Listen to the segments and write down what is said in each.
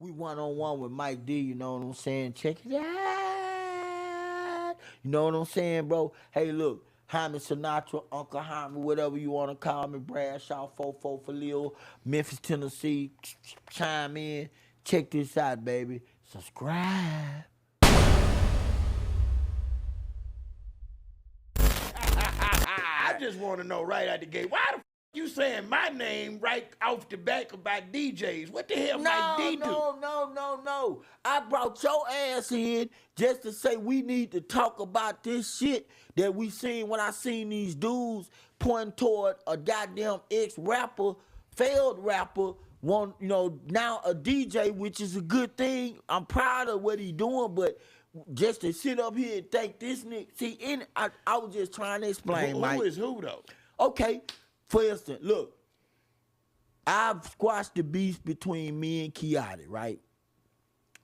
We one-on-one with Mike D, you know what I'm saying? Check it out. You know what I'm saying, bro? Hey, look, Jhiame Sinatra, Uncle Jhiame, whatever you want to call me, Bradshaw, 44 for Lil, Memphis, Tennessee, chime in. Check this out, baby. Subscribe. I just want to know right out the gate, why the you saying my name right off the back about DJs? What the hell Mike D do? No. I brought your ass in just to say we need to talk about this shit that we seen when I seen these dudes pointing toward a goddamn ex-rapper, failed rapper, one, now a DJ, which is a good thing. I'm proud of what he doing, but just to sit up here and think this nigga, I was just trying to explain, Mike. Who is who though? Okay, for instance, look, I've squashed the beef between me and Kiati, right?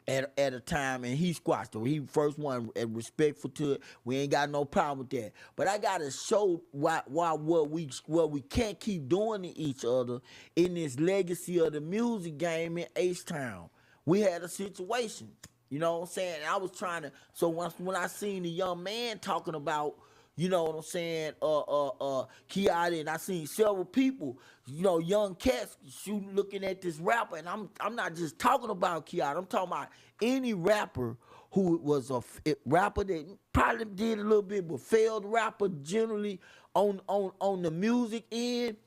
At a time, and he squashed it. He first one and respectful to it. We ain't got no problem with that. But I gotta show why what we can't keep doing to each other in this legacy of the music game in H-Town. We had a situation, you know what I'm saying? And I was trying to. So when I seen the young man talking about, you know what I'm saying, Kiati, and I seen several people, young cats looking at this rapper, and I'm not just talking about Kiati, I'm talking about any rapper who was a rapper that probably did a little bit, but failed rapper generally on the music end.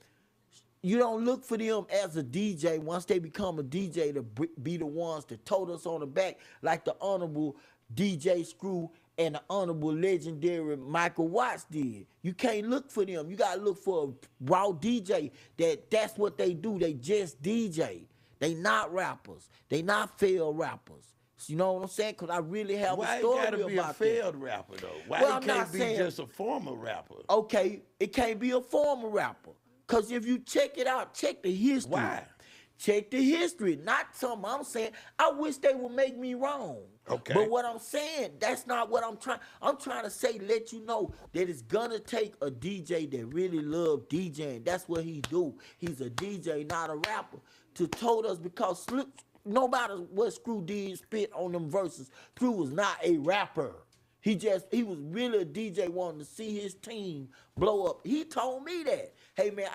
You don't look for them as a DJ once they become a DJ to be the ones that told us on the back, like the Honorable DJ Screw and the Honorable legendary Michael Watts did. You can't look for them. You gotta look for a raw DJ that's what they do. They just DJ. They not rappers. They not failed rappers. You know what I'm saying? Because I really have a story about that. Why it gotta be a failed rapper though? Why it can't be just a former rapper? Okay, it can't be a former rapper. Because if you check it out, check the history. Why? Check the history, not something I'm saying. I wish they would make me wrong. Okay. But what I'm saying, that's not what I'm trying. I'm trying to say, let you know that it's gonna take a DJ that really love DJing. That's what he do. He's a DJ, not a rapper. To told us, because no matter what Screw did spit on them verses, Screw was not a rapper. He was really a DJ wanting to see his team blow up. He told me that. Hey man,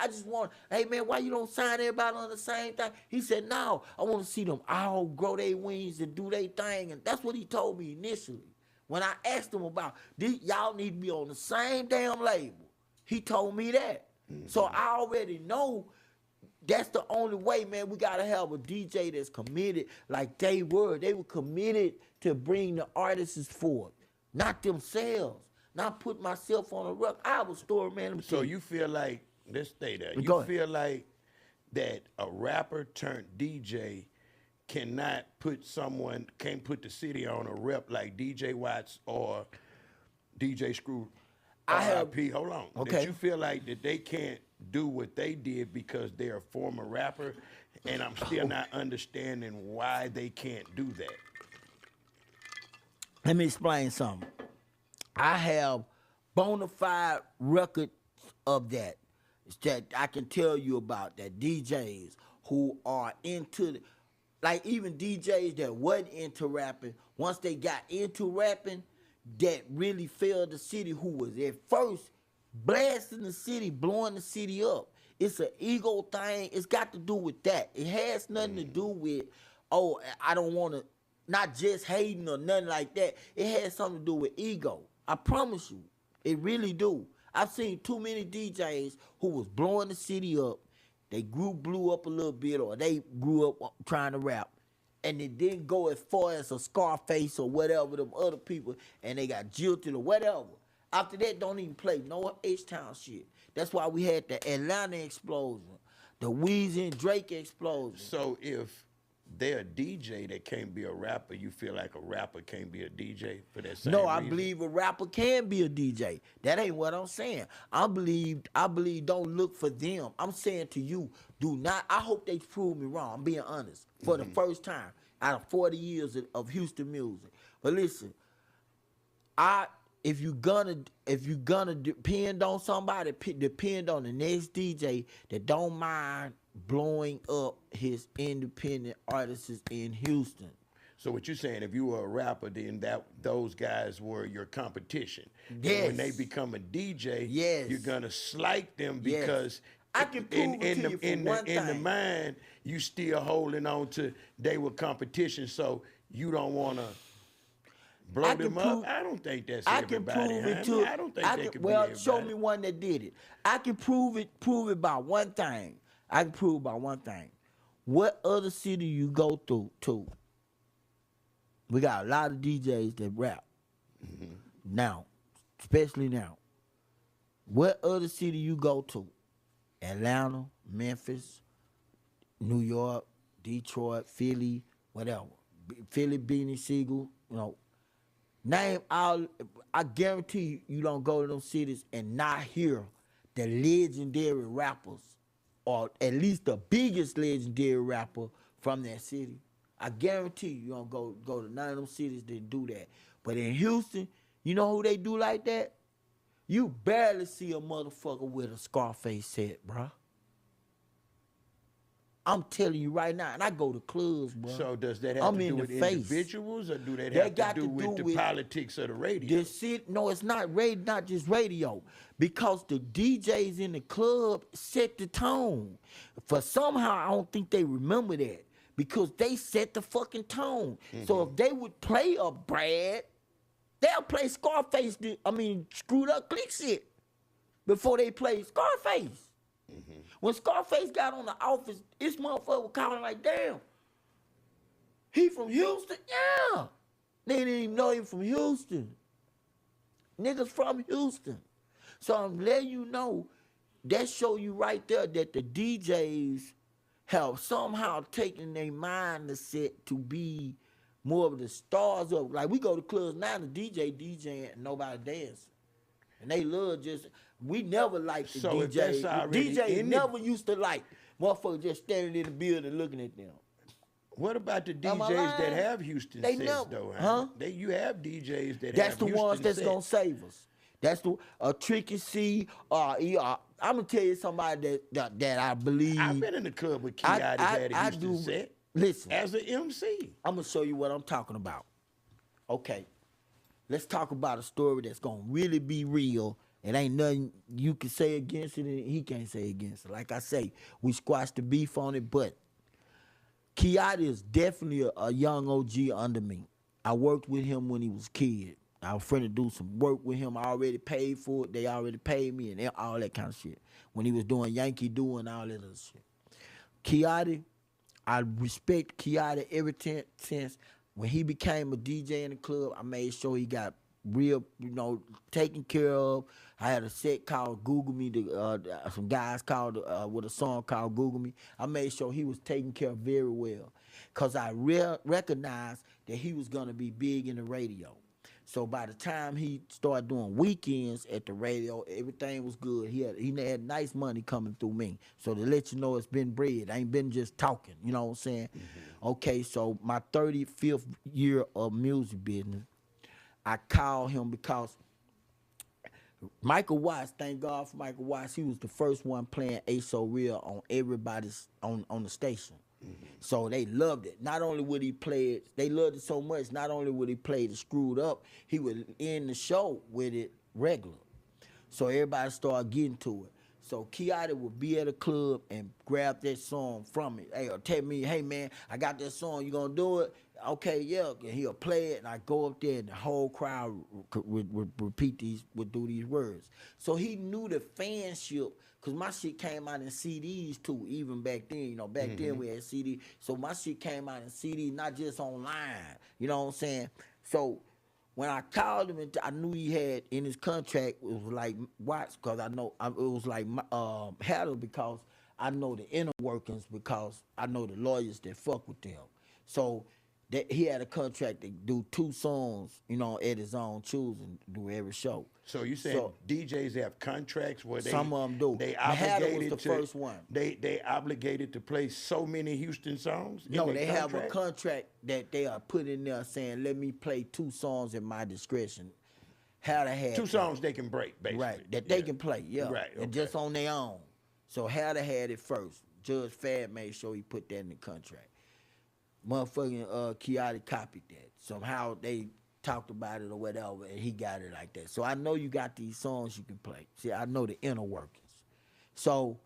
why you don't sign everybody on the same thing? He said, no, I want to see them all grow their wings and do their thing. And that's what he told me initially. When I asked him about, y'all need to be on the same damn label. He told me that. Mm-hmm. So I already know that's the only way, man. We got to have a DJ that's committed like they were. They were committed to bring the artists forward. Not themselves. Not put myself on a rug. I have a story, man. So you feel like, let's stay there. You feel like that a rapper turned DJ can't put the city on a rep like DJ Watts or DJ Screw RIP. Hold on. Okay. That you feel like that they can't do what they did because they're a former rapper, and I'm still not understanding why they can't do that. Let me explain something. I have bona fide records of that I can tell you about, that DJs who are into, like even DJs that wasn't into rapping, once they got into rapping, that really failed the city, who was at first blasting the city, blowing the city up. It's an ego thing. It's got to do with that. It has nothing to do with, I don't want to, not just hating or nothing like that. It has something to do with ego. I promise you, it really do. I've seen too many DJs who was blowing the city up. They blew up a little bit, or they grew up trying to rap, and it didn't go as far as a Scarface or whatever, them other people, and they got jilted or whatever. After that, don't even play no H-Town shit. That's why we had the Atlanta explosion, the Weezy and Drake explosion. So if they're a DJ that can't be a rapper, you feel like a rapper can't be a DJ for that same reason? I believe a rapper can be a DJ. That ain't what I'm saying. I believe don't look for them. I'm saying to you, I hope they prove me wrong. I'm being honest. For the first time out of 40 years of Houston music. But listen, if you're gonna depend on somebody, depend on the next DJ that don't mind blowing up his independent artists in Houston. So what you're saying, if you were a rapper, then those guys were your competition. Yes. And when they become a DJ, yes. you're gonna slight them yes. because I can prove it to you for one thing. In the mind, you still holding on to they were competition, so you don't want to blow them up. I don't think that's everybody. I don't think that could be everybody. Show me one that did it. I can prove it by one thing. I can prove by one thing. What other city you go through to? We got a lot of DJs that rap. Mm-hmm. Now, especially now. What other city you go to? Atlanta, Memphis, New York, Detroit, Philly, whatever. Philly, Beanie Siegel, Name all. I guarantee you don't go to those cities and not hear the legendary rappers, or at least the biggest legendary rapper from that city. I guarantee you don't go to none of them cities that do that. But in Houston, you know who they do like that? You barely see a motherfucker with a Scarface set, bruh. I'm telling you right now, and I go to clubs, bro. So does that have to do with individuals, or do that have to do with the politics of the radio? No, it's not just radio, because the DJs in the club set the tone. For somehow, I don't think they remember that, because they set the fucking tone. Mm-hmm. So if they would play a Brad, they'll play Scarface, screwed up click shit before they play Scarface. Mm-hmm. When Scarface got on the Office, this motherfucker was calling like, damn, he from Houston? Yeah. They didn't even know he from Houston. Niggas from Houston. So I'm letting you know, that show you right there that the DJs have somehow taken their mindset to be more of the stars of, like we go to clubs now, the DJing and nobody dancing. And they love we never liked the DJ. DJ never used to like motherfuckers just standing in the building looking at them. What about the DJs that have Houston sets, though? Huh? You have DJs that have Houston sets. That's the ones that's going to save us. That's the Tricky C. I'm going to tell you somebody that I believe. I've been in the club with Kiadi had a Houston set. Listen. As an MC. I'm going to show you what I'm talking about. Okay. Let's talk about a story that's going to really be real. It ain't nothing you can say against it, and he can't say against it. Like I say, we squashed the beef on it, but Kiadi is definitely a young OG under me. I worked with him when he was a kid. I was friend to do some work with him. I already paid for it. They already paid me and all that kind of shit. When he was doing Yankee Doodle and all that other shit. Kiadi, I respect Kiadi ever since when he became a DJ in the club. I made sure he got real, taken care of. I had a set called Google Me. Some guys called with a song called Google Me. I made sure he was taken care of very well, because I recognized that he was gonna be big in the radio. So by the time he started doing weekends at the radio, everything was good. He had nice money coming through me. So to let you know, it's been bread. I ain't been just talking. You know what I'm saying? Mm-hmm. Okay, so my 35th year of music business, I called him because Michael Watts, thank God for Michael Watts, he was the first one playing A So Real on everybody's on the station. Mm-hmm. So they loved it. Not only would he play it, they loved it so much, not only would he play it screwed up, he would end the show with it regular. So everybody started getting to it. So Kiadi would be at a club and grab that song from me. Hey, or tell me, hey man, I got that song, you gonna do it? Okay, yeah. And he'll play it, and I go up there, and the whole crowd would repeat would do these words. So he knew the fanship, because my shit came out in CDs too, even back then. Back then we had CDs. So my shit came out in CDs, not just online. You know what I'm saying? So when I called him, I knew he had in his contract, it was like Watts, because I know it was like Hatter, because I know the inner workings, because I know the lawyers that fuck with them. So that he had a contract to do 2 songs, at his own choosing, do every show. So you saying DJs have contracts where some of them do. They obligated was the first one. They obligated to play so many Houston songs? No, they have a contract that they are put in there saying, let me play 2 songs at my discretion. How to have 2 songs they can break, basically. Right, that they can play, yeah. Right, okay. And just on their own. So how to had it first. Judge Fad made sure he put that in the contract. Motherfucking Kiati copied that. Somehow they talked about it or whatever, and he got it like that. So I know you got these songs you can play. See, I know the inner workings. So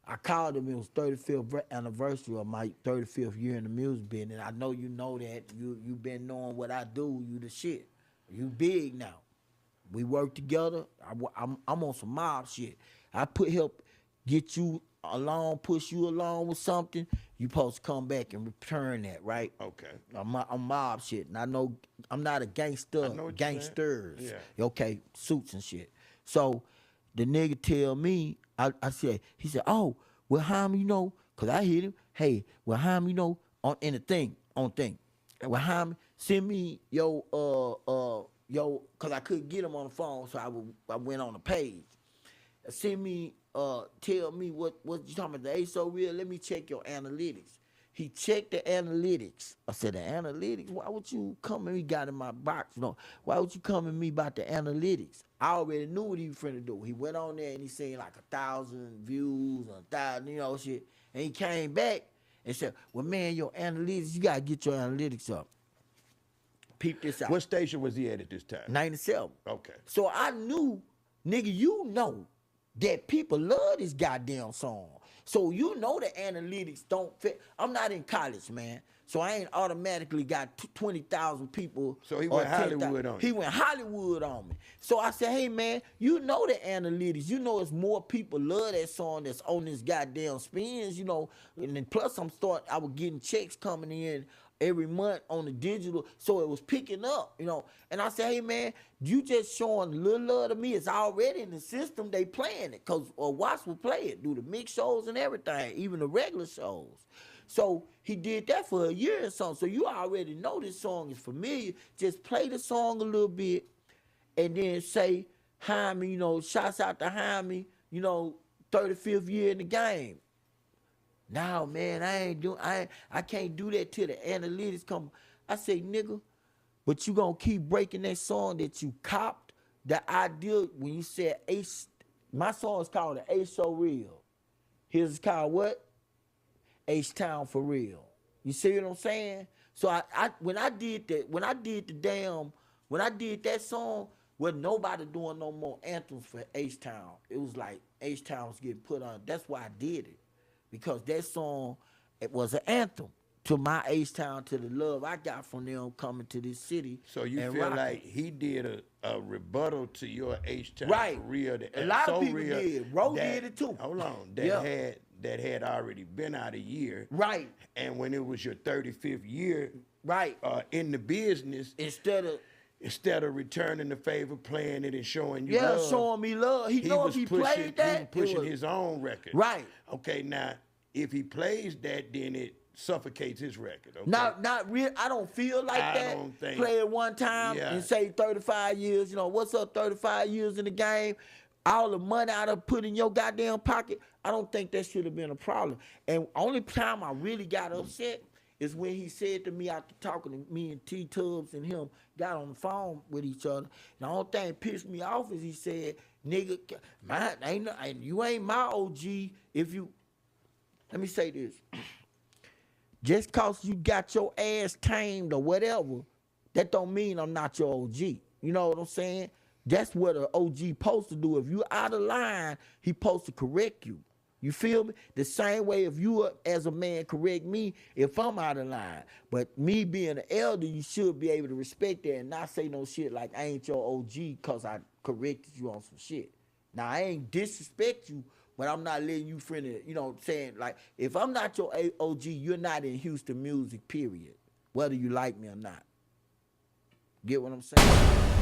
I called him. It was 35th anniversary of my 35th year in the music business. I know you know that. You been knowing what I do. You the shit. You big now. We work together. I'm on some mob shit. I help get you along, push you along with something. You supposed to come back and return that, right? Okay. I'm mob shit, and I know I'm not a gangster. Gangsters. Yeah. Okay, suits and shit. So the nigga tell me, I said, he said, oh, well, how you know? Cause I hit him. Hey, well, how you know? On thing. Well, how send me your cause I couldn't get him on the phone, so I went on the page. Send me, tell me what you talking about, the ASO real? Let me check your analytics. He checked the analytics. I said, the analytics? Why would you come and me got in my box? No, why would you come at me about the analytics? I already knew what he was finna do. He went on there and he seen like 1,000 views, 1,000, shit. And he came back and said, well, man, your analytics, you gotta get your analytics up. Peep this out. What station was he at this time? 97. Okay. So I knew, nigga, you know that people love this goddamn song. So you know the analytics don't fit. I'm not in college, man. So I ain't automatically got 20,000 people. So he went Hollywood on you. He went Hollywood on me. So I said, hey, man, you know the analytics. You know it's more people love that song that's on this goddamn spins, And then plus I was getting checks coming in every month on the digital, so it was picking up, And I said, hey, man, you just showing a little love to me. It's already in the system. They playing it, because Watts will play it, do the mix shows and everything, even the regular shows. So he did that for a year or something. So you already know this song is familiar. Just play the song a little bit and then say, Jaime, shouts out to Jaime, 35th year in the game. Now, man, I can't do that till the analytics come. I say, nigga, but you gonna keep breaking that song that you copped. The idea when you said Ace, my song is called the Ace So Real. His is called what? H-Town For Real. You see what I'm saying? So when I did that song, wasn't nobody doing no more anthems for H-Town. It was like H-Town was getting put on. That's why I did it. Because that song, it was an anthem to my H-Town, to the love I got from them coming to this city. So you feel like he did a rebuttal to your H-Town For Real. A lot of people did. Ro did it too. Hold on. That had already been out a year. Right. And when it was your 35th year in the business, instead of returning the favor, playing it and showing you love. Yeah, showing me love. He know if he played that. He was pushing his own record. Right. Okay, now, if he plays that, then it suffocates his record. Okay? Not real. I don't feel like that. Don't think. Play it one time and say 35 years. What's up, 35 years in the game? All the money I done put in your goddamn pocket. I don't think that should have been a problem. And only time I really got upset is when he said to me, after talking to me and T-Tubbs and him got on the phone with each other. The only thing pissed me off is he said, nigga, you ain't my OG if you... Let me say this. Just cause you got your ass tamed or whatever, that don't mean I'm not your OG. You know what I'm saying? That's what an OG supposed to do. If you out of line, he supposed to correct you. You feel me? The same way if you as a man correct me if I'm out of line. But me being an elder, you should be able to respect that and not say no shit like I ain't your OG because I corrected you on some shit. Now, I ain't disrespect you, but I'm not letting you saying like, if I'm not your OG, you're not in Houston music, period. Whether you like me or not. Get what I'm saying?